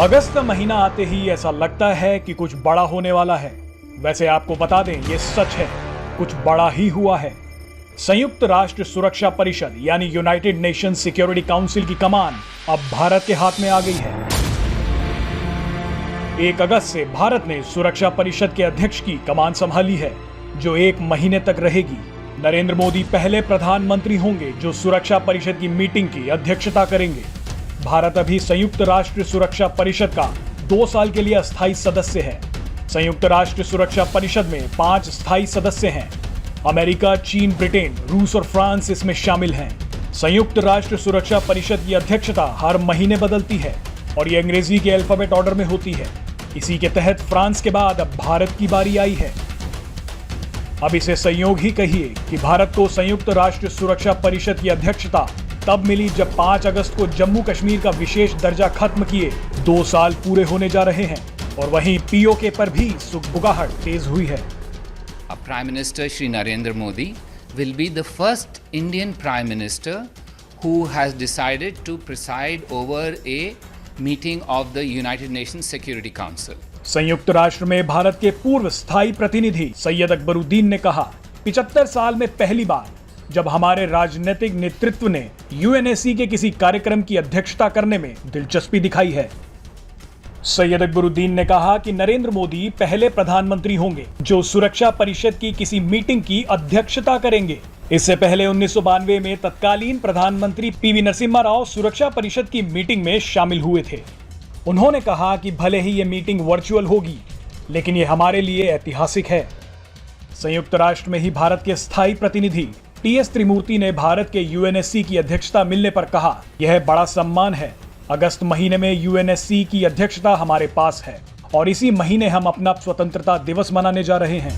अगस्त महीना आते ही ऐसा लगता है कि कुछ बड़ा होने वाला है। वैसे आपको बता दें, ये सच है, कुछ बड़ा ही हुआ है। संयुक्त राष्ट्र सुरक्षा परिषद यानी यूनाइटेड नेशन सिक्योरिटी काउंसिल की कमान अब भारत के हाथ में आ गई है। 1 अगस्त से भारत ने सुरक्षा परिषद के अध्यक्ष की कमान संभाली है, जो 1 महीने तक रहेगी। नरेंद्र मोदी पहले प्रधानमंत्री होंगे जो सुरक्षा परिषद की मीटिंग की अध्यक्षता करेंगे। भारत अभी संयुक्त राष्ट्र सुरक्षा परिषद का 2 साल के लिए अस्थायी सदस्य है। संयुक्त राष्ट्र सुरक्षा परिषद में 5 स्थायी सदस्य हैं। अमेरिका, चीन, ब्रिटेन, रूस और फ्रांस इसमें शामिल हैं। संयुक्त राष्ट्र सुरक्षा परिषद की अध्यक्षता हर महीने बदलती है और ये अंग्रेजी के अल्फाबेट ऑर्डर में होती है। इसी के तहत फ्रांस के बाद अब भारत की बारी आई है। अब इसे संयोग ही कहिए कि भारत को संयुक्त राष्ट्र सुरक्षा परिषद की अध्यक्षता तब मिली जब 5 अगस्त को जम्मू कश्मीर का विशेष दर्जा खत्म किए 2 साल पूरे होने जा रहे हैं और वहीं पीओके पर भी सुगबुगाहट तेज हुई है। Prime Minister Shri Narendra Modi will be the first Indian Prime Minister who has decided to preside over a meeting of the United Nations Security Council. संयुक्त राष्ट्र में भारत के पूर्व स्थायी प्रतिनिधि सैयद अकबरुद्दीन ने कहा, 75 साल में पहली बार जब हमारे राजनीतिक नेतृत्व ने यूएनएससी के किसी कार्यक्रम की अध्यक्षता करने में दिलचस्पी दिखाई है। सैयद अकबरुद्दीन ने कहा कि नरेंद्र मोदी पहले प्रधानमंत्री होंगे जो सुरक्षा परिषद की किसी मीटिंग की अध्यक्षता करेंगे। इससे पहले 1992 में तत्कालीन प्रधानमंत्री पीवी नरसिम्हा राव सुरक्षा परिषद की मीटिंग में शामिल हुए थे। उन्होंने कहा कि भले ही ये मीटिंग वर्चुअल होगी, लेकिन ये हमारे लिए ऐतिहासिक है। संयुक्त राष्ट्र में ही भारत के स्थायी प्रतिनिधि टीएस त्रिमूर्ति ने भारत के यूएनएससी की अध्यक्षता मिलने पर कहा, यह बड़ा सम्मान है। अगस्त महीने में यूएनएससी की अध्यक्षता हमारे पास है और इसी महीने हम अपना स्वतंत्रता दिवस मनाने जा रहे हैं।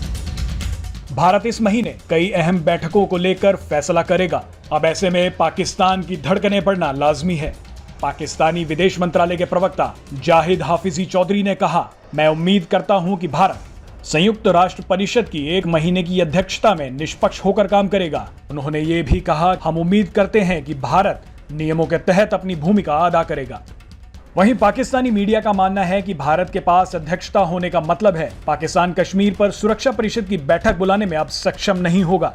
भारत इस महीने कई अहम बैठकों को लेकर फैसला करेगा। अब ऐसे में पाकिस्तान की धड़कनें बढ़ना लाजमी है। पाकिस्तानी विदेश मंत्रालय के प्रवक्ता जाहिद हाफिजी चौधरी ने कहा, मैं उम्मीद करता हूं कि भारत संयुक्त राष्ट्र परिषद की 1 महीने की अध्यक्षता में निष्पक्ष होकर काम करेगा। उन्होंने ये भी कहा, हम उम्मीद करते हैं कि भारत नियमों के तहत अपनी भूमिका अदा करेगा। वहीं पाकिस्तानी मीडिया का मानना है कि भारत के पास अध्यक्षता होने का मतलब है पाकिस्तान कश्मीर पर सुरक्षा परिषद की बैठक बुलाने में अब सक्षम नहीं होगा।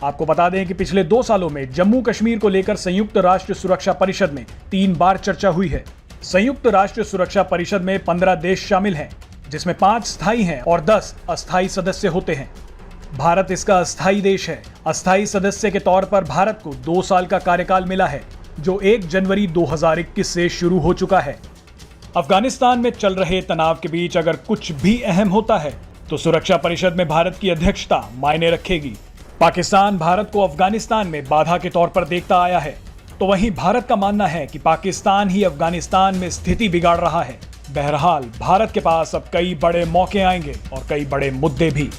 आपको बता दें कि पिछले 2 सालों में जम्मू कश्मीर को लेकर संयुक्त राष्ट्र सुरक्षा परिषद में 3 बार चर्चा हुई है। संयुक्त राष्ट्र सुरक्षा परिषद में 15 देश शामिल हैं, जिसमें 5 स्थायी हैं और 10 अस्थायी सदस्य होते हैं। भारत इसका अस्थायी देश है। अस्थायी सदस्य के तौर पर भारत को 2 साल का कार्यकाल मिला है, जो 1 जनवरी 2021 से शुरू हो चुका है। अफगानिस्तान में चल रहे तनाव के बीच अगर कुछ भी अहम होता है तो सुरक्षा परिषद में भारत की अध्यक्षता मायने रखेगी। पाकिस्तान भारत को अफगानिस्तान में बाधा के तौर पर देखता आया है, तो वहीं भारत का मानना है कि पाकिस्तान ही अफगानिस्तान में स्थिति बिगाड़ रहा है। बहरहाल भारत के पास अब कई बड़े मौके आएंगे और कई बड़े मुद्दे भी।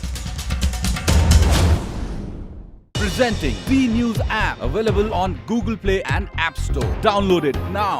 Presenting B News app available on Google Play and App Store. Download it now.